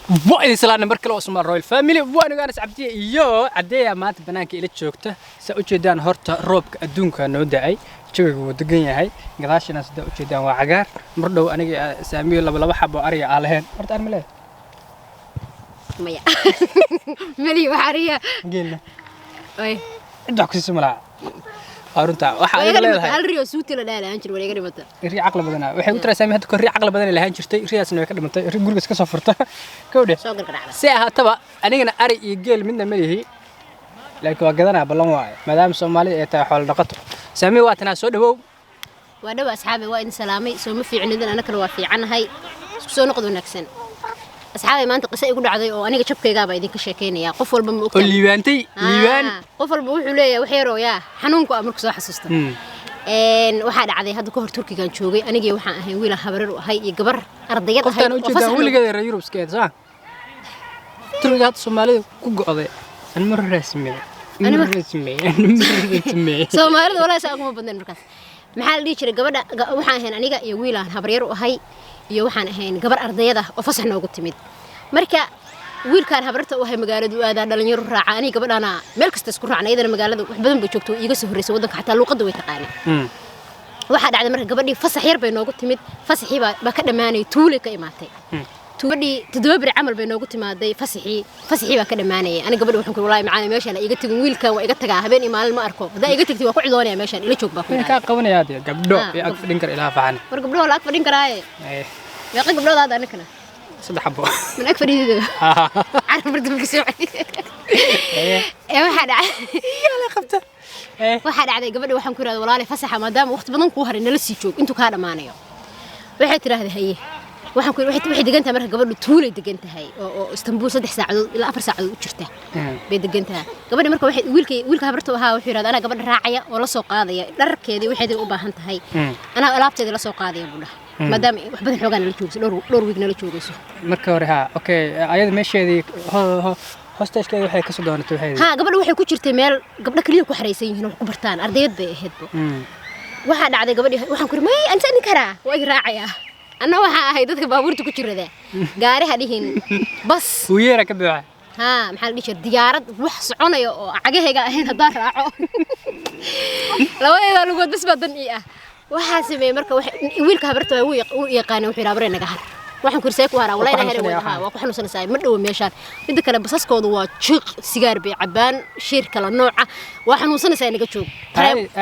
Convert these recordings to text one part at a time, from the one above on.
وين سلام مركل اسمه رويال فاميلي وانا أنا عبدي iyo cadeeya maanta banaanka ila joogta sa u jeedaan horta roobka adduunka noo da'ay jawigu wuu degan yahay gadaashina sida u jeedaan waa cagaar mar dhow aniga saamiyo laba xabo ariga aan lahayn horta aan maleey maya mali waxariya geelna ay inta ku simala arunta waxa ay leedahay hal riyo suuti la dhaalaan jir wareega dhimata ri aqal badana waxay u tiraasay hadda ri aqal badan lahaan jirtay riyaasna way ka dhimantay ri guriga iska soo furta kowde soo gargaraacda si ahaataba anigana ari iyo geel midna ma lihi laakiin waa gadanaa ballan waay maadaama Soomaaliya ay tahay xoolo dhaqato saami waa tanaa soo dhawow waa dhaw asxaabi waa in salaamay soo ma fiicnidin ana kale waa fiicanahay isku soo noqdo wanaagsan asxaabi maanta qisa igu dhacday oo aniga jabkayga baa idin ka sheekeynaya qof walba ma ogtahay liibaantay liibaan qof walba wuxuu leeyahay wax yar oo yaa xanuunku amarku soo xasuusta waxa dhacday hadda ka hor Turkigan joogay aniga waxaan ahay wiil habarar u ahay iyo gabar ardayad ahay oo fasax wiligeeda reer Yurubskeed soo Turkiga Soomaalida ku go'day an mar rasmi Soomaalida walaal saaq ma badan markaas maxaa la dhigi jiray gabadha waxaan ahayn aniga iyo wiilaan habar yar u ahay iyo waxaan ahayn gabar ardayada oo fasax noogu timid marka wiilkaan habarta u ahay magaaladu aad dhalinyaro raaca aniga gabadhana meel kasta isku raacnay iyadana magaalada wax badan bay joogto iiga soo horeysay wadanka xataa luuqada way taqaanay waxa dhacday marka gabadhii fasax yar bay noogu timid fasaxii baa ka dhamaanay tuule ka imaatay tuubadii toddoba camal bay noogu timaaday fasaxii baa ka dhamaanay aniga gabadhii waxaan ku walaahi macaan meesha la iga tagin wiilkan waa iga tagaa habeen iyo maalin ma arko hadaa iga tagtay waa ku cidoonaya meeshan ila joog baa ku ka qabanaya gabdho ee ag fadhin kar ilaa facan war gabdho la ag fadhin karaaye يا قد بلاد هذا أنا كنا صدق حبوا من أكثر يده عارف برد بالكسوع واحد يلا خبته واحد عادي قبل وحن كنا والله فسحة ما دام وقت بدن كوهر إن لسه يشوف أنتوا كهذا معنا واحد ترى هذا هي waxaan ku wixii degantaa marka gabadhu tuulay degantahay oo Istanbul 3 saacadood ilaa 4 saacadood u jirta bay degantahay gabadha marka waxay wiilka habartu ahaa wuxuu yiraahdaa ana gabadha raacaya oo la soo qaadaya dharkeedii waxay u baahan tahay ana alaabteedii la soo qaadaya buudha maadaama wax badan xoogan la joogso dhowr week la joogayso marka hore ha okay ayada meesheedii hosteskeeda waxay ka soo doonatay waxay ha gabadhu waxay ku jirtay meel gabdha kaliya ku xareysan yihiin wax ku bartaan ardayad bay ahaydba waxa dhacday gabadhii waxaan ku ri may aan san karaa way raacaya أنا وها هاي ذاتك بابورتو كتير ذا قاري هذه بس ويرا كبيرة ها محل ديش الديارات روح صعونة يا عجيه جا هنا دار راعو لو إذا لقيت بس بدن إيه وحاسب مركب ويل كهبرته ويقاني وحرابرين نجار waxaan kursiga ku haraa walaayna heer wada waxaan usanaysay ma dhaw meeshaan mid kale basaskoodu waa jiq sigaar bay cabaan shir kala nooca waxaan usanaysay naga joog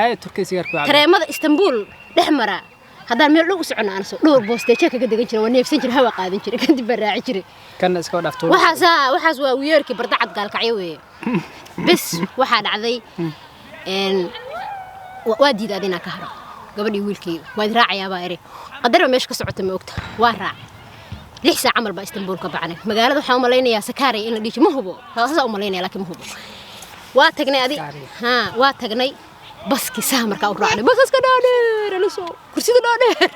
ay turkiga sigaar ku cabaan tareemada Istanbul dhexmara haddaan meel dhow u socon aan soo dhowr boosteeje kaga degan jiray waa neefsan jiray hawa qaadan jiray kadib baraaci jiray kana iska dhaafto waxaas waa weerkii bardacad gaalkacyo weey bas waxa dhacday waa diidadina ka haro gabadhii wiilkii waa raacayaa baa iri qadar meesha ka socota ma ogta waa raac 6 saac amal ba Istanbul ka bacnay magaalada waxa u maleynayaa Sakaari in la dhigi ma hubo taas u maleynaya laakiin ma hubo waa tagnay adi waa tagnay baski saamarka u raacnay basaska dhaadheer la soo kursida dhaadheer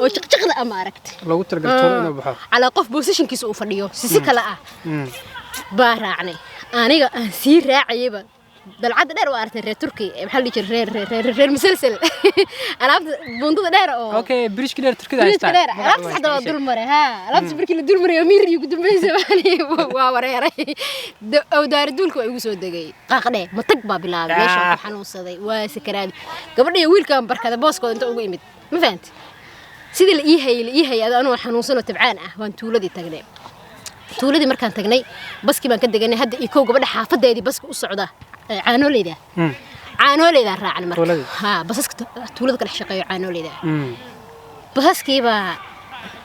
oo jiqjiqda ama aragtay lagu targalto inuu baxo ala qof positionkiisa uu fadhiyo si kala ah baa raacnay aniga aan sii raacayba dalcad dheer waa artay reer Turki maxaa la jiray reer musalsal alaabta bundada dheer oo okay biriishka dheer Turkida haystaa alaabta saxda waa dul maray ha alaabta markii la dul maray miir iyo gudumeysa waa wareeray oo daar dulka ay ugu soo dagay qaaqdhe ma tag baa bilaabay meesha ku xanuunsaday waa sakaraad gabadha iyo wiilkan barkada booskooda inta ugu imid ma fahanti sidii la ii hay adoo xanuunsan oo tabcaan ah waan tuuladii tagnay tuuladii markaan tagnay baski baan ka deganay hadda iyo gabadha xaafadeedii baska u socda caanoleyda raacna marka ha basaska tuulada kala shaqeeyo caanoleyda basaskiiba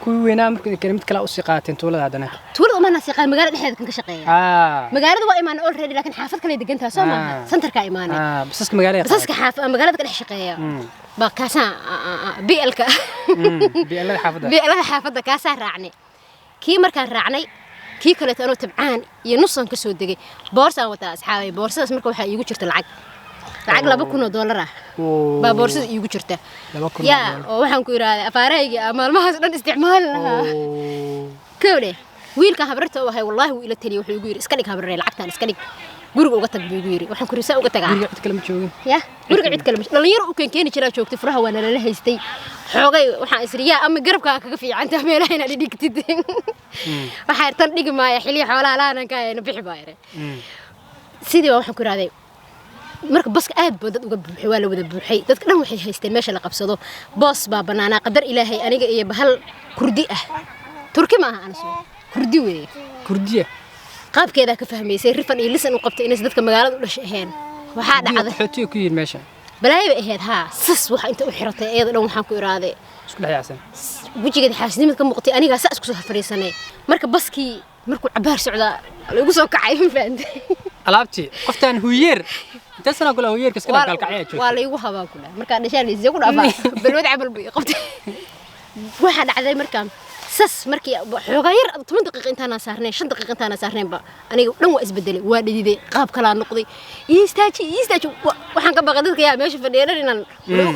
kuwi weynaa markii karimid kala u sii qaateen tuulada hadana tuulada ma nasiiqaan magaalada dhexdeeda kan ka shaqeeya magaalada waa imaan already laakiin xaafad kale degantaa soo ma centerka imaanay basaska magaalada basaska magaalada ka dhex shaqeeya ba kaasa BLka xaafada kaasa raacnay kii markaan raacnay kii kale taano tabcaan iyo nusan ka soo degay boorsaan wata asxaabay boorsadaas marka waxa iigu jirta lacag $2,000 ah baa boorsada iigu jirta ya oo waxaan ku iraahday afaarayga maalmahaas dhan isticmaal lahaa kowde wiilka habarta oo hay wallahi uu ila taliyo wuxuu igu yiri iska dhig habarey lacagtaan iska dhig guriga uga tag buu igu yiri waxaan ku risaa uga tagaa guriga cid kale ma joogin ya guriga cid kale dhalinyaro u keeni jiraa joogtay furaha waana la haystay xoogay waxaan isriyaa ama garabka kaga fiicanta meelaha inaad dhigtid waxa tan dhigi maaya xilli xoolaha laanan ka ayna bixi baayre sidii waxaan ku raaday marka baska aad baa dad uga buuxay waa la wada buuxay dadka dhan waxay haysteen meesha la qabsado boos baa banaana qadar ilaahay aniga iyo bahal kurdi ah turki ma aha anaso kurdi weey kurdiya qaabkeeda ka fahmaysay rifan iyo lisan u qabtay inay dadka magaalada u dhasheen waxa dhacday xootiyo ku yir meesha balaayba ahayd ha sas waxa inta u xiratay iyada dhan waxaan ku iraaday isku dhaxaysan wajigeeda xaasnimad ka muuqtay aniga saas ku soo fariisanay marka baskii markuu cabaar socda lagu soo kacay ma fahanti alaabti qoftan huyeer inta sana kula huyeerka iska dalkacay joogto waa la igu habaa kula marka dhashaan isii ku dhaafaa balwad cabal bay qabtay waxa dhacday markaa sas markii xoogaa yar 10 daqiiqo intaan saarnay 5 daqiiqo intaan saarnayba aniga dhan waa isbedelay waa dhididay qaab kala noqday istaaji waxaan ka baqay dadka yaa meesha fadhiyeen inaan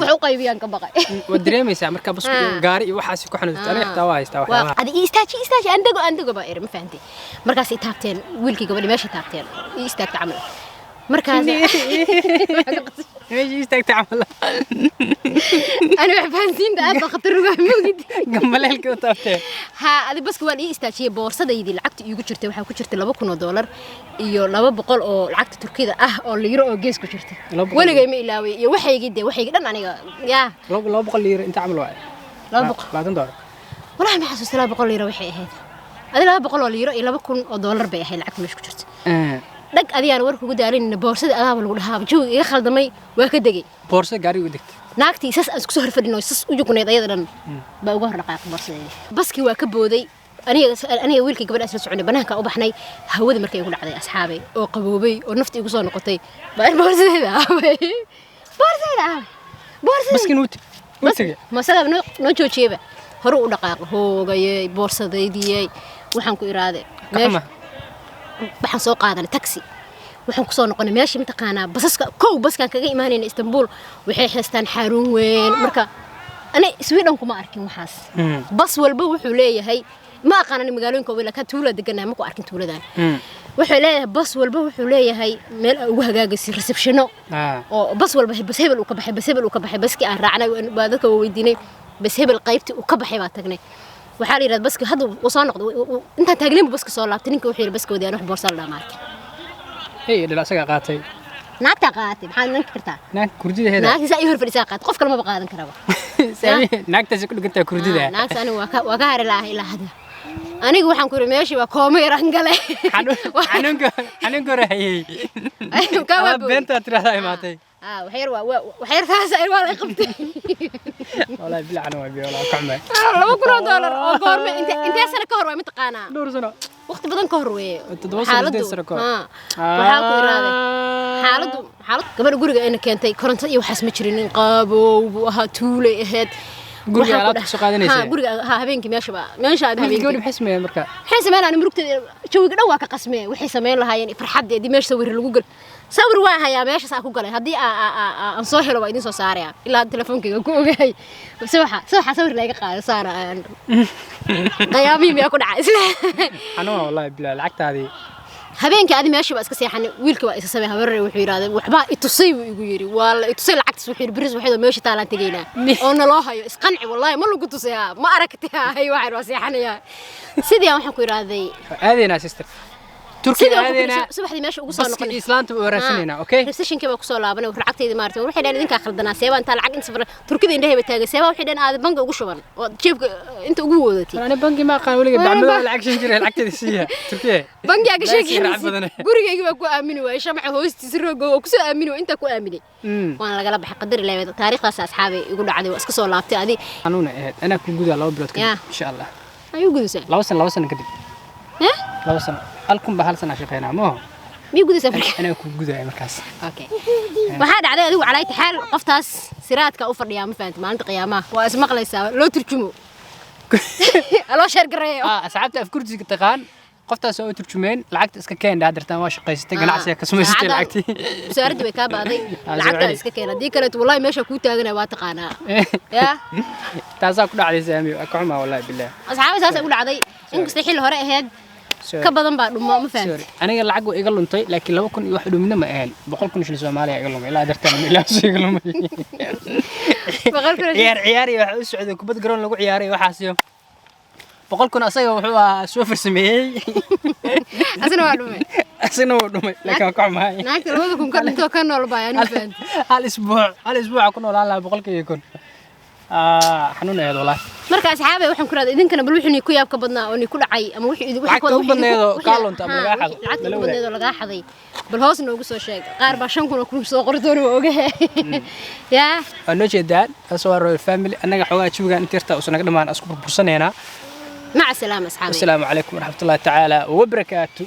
wax u qaybiyaan ka baqay wad dareemaysaa marka bas gaari iyo waxaas ku xanuunta aniga xitaa waa haystaa waxa adi istaaji andago ba ir ma fahanti markaas ay taabteen wiilkii gabadhi meesha taabteen istaagta camal markaas meesha istaagta camal أنا بحسين ده أبغى خطر موجود. قملها كده تفتح. ها هذا بس كوال إيه استأجية بورصة ده يدي العقد يجو شرته وحنا كشرته لبا كنا $، يو لبا بقول أو العقد تركي ده أو اللي يروح جيس كشرته. ولا جاي ميلاوي يوحي جدا وحي جدا أنا يا. لبا بقول ليرة أنت عمل واحد. لبا بقول. $30. والله ما حاسس لبا بقول ليرة وحي هذا. هذا لبا بقول ليرة لبا كون $، بيحي العقد مش كشرته. لك أدي أنا ورك وجدارين بورصة أنا بقول لها بجو يخل دمي وكدقي. بورصة جاري ودك. naagtii sas isku soo horfadhino sas u jukuneed ayadan ba uga hor dhaqaaq barsadii baski waa ka booday aniga wiilkii gabadha isla soconay banaanka u baxnay hawada markay ugu dhacday asxaabay oo qaboobay oo naftii ugu soo noqotay baa boorsadeeda baski nuuti ma sabab noo joojiyaba hore u dhaqaaq hoogayay boorsadeedii waxaan ku iraaday meesha waxaan soo qaadanay taxi waxaan ku soo noqonay meeshii mataqaanaa baskan kaga imaanayna Istanbul waxay haystaan xarun weyn marka ana Sweden kuma arkin waxaas bas walba wuxuu leeyahay ma aqaanan magaalooyinka weyn ka tuula deganaa ma ku arkin tuuladan wuxuu leeyahay bas walba wuxuu leeyahay meel ugu hagaagaysi receptiono oo bas walba bas hebel uu ka baxay baski aan raacnay waa dadka weydiinay bas hebel qaybtii uu ka baxay baa tagnay waxaa la yiraahdaa baski hadda uu soo noqdo inta taagneen baski soo laabtay ninka wuxuu yiri baskoodii aan wax boorsa la dhaamaarkin هي اللي أساق قاتي. ناقة قاتي محل نك كرتا. ناق كردي هذا. ناق زي يهرب الإساقات قف كلام بقى هذا كرابة. سامي ناق تسكت كنت كردي ده. ناق أنا وقهر الله إلى هذا. أنا جو حنكر ماشي وكومي رانجله. حنون كره هي. كواب. بنت ترى هاي ماتي. وحير ثاسة والله قبتي. والله بلا أنا ما بي والله كعمة. لو كنا $، أو كورمي أنت سنة كهرباء متقانا. دور سنة. وقت بدن كهروي حالته وحاكو إرادة حالته قبل قرقة إنك أنت كرنت يوحس مشرين قابو وها تولي إهد قرقة على تسقادين ها قرقة ها هبينك ماشي هبينك قولي بحسمه مركا حسم أنا مركت شو قد واقع قسمه وحسم أنا هاي يعني فرحت دي ماشي صور الجوجل صور واحد يا ماشي ساكو قلي هدي أنصحه وبعدين صو ساريا إلا التلفون كي يكون جاي سوحة صور لقى قال صار قيامي بيكون عايز أنا والله بلا العكت هذه هبينك هذه ماشي بس كسيحني ويلك وإيش سويها برا وحيرة وحبا يتصيب ويجري والله يتصيب العكس وحير برز وحيد ماشي تعال تجينا أنا الله هاي اسقنع والله ما لو قلت صيها ما أركتها هاي واحد وسيحني يا سيدي أنا حكوا هذه ناس استر تركيا هذه صباح دي ماشي وقصة بس إسلام تورسينا أوكي ريسيشن كم وقصة لابنا ورعكت هذه مرتين وروح إلى إذن كأخذنا سيبا أنت العقد سفر تركيا إنده بتاعي سيبا وحيد أنا هذا بنك وقشون شوف أنت قوتي أنا بنك ما قال ولا بعمل العقد شنجر العقد السيئة تركيا بنك يا كشيء قولي يجيب أكو أمينه وإيش مع هوست تسرق وكسو أمينه وأنت أكو أميني وأنا لقى بحق قدر الله تاريخ ناس أصحابي يقولوا عادي وأسكسوا لابتي هذه أنا كل جودة الله بلوت كده إن شاء الله أيوة جودة سنة لو سنة كده لو سنة ألكم بحال سنة شقينا مو ميجودة سفر أنا كل جودة مركز أوكي وهذا عادي أدو على حال قفتاس سيرات كأوفر يا مفانت ما أنت قيامة واسمع ليسا لو ترجموا الله شرق الرأي أصعبت أفكار زي التقان قفتاس أو ترجمين العقد إسكا كان ده درتان واش قيس تجنا عسى كسمة ستة العقد سارد بكاب هذه العقد إسكا كان دي كانت والله ماشى كوتا أنا واتقانا يا تازا كل على زامي أكعمة والله بالله أصحابي ساس أقول عادي إنك استحيل هراء هاد ka badan baa dhumo ma fahanti sorry aniga lacag way iga luntay laakiin 2,000 iyo wax dhumina ma ahan 100,000 shilin Soomaaliya iga lumay ilaa dartan ilaa iga lumay ciyaar iyo waxa u socday kubad garoon lagu ciyaaray waxaasiyo 100,000 asaga wuxuu ahaa soo farsameeyay asna waa dhumay laakiin ka xumahay naagta 2,000 ka dhinto ka nool baa yani fahanti hal isbuuc ku noolaan lahaa 100,000 xanuun aad walaal marka asxaabay waxaan ku raad idinkana bal wixii ku yaab ka badnaa oo ni ku dhacay ama wixii ku badneedo kaalonta ama laga xado lacag ku badneedo laga xaday bal hoos noogu soo sheeg qaar baa 5,000 ku soo qortoon oo ogahay ya ano jeedaan asoo royal family anaga xogaa jiwgaan intirta oo sanaga dhamaan asku burbursaneena مع السلامة أصحابي السلام عليكم ورحمة الله تعالى وبركاته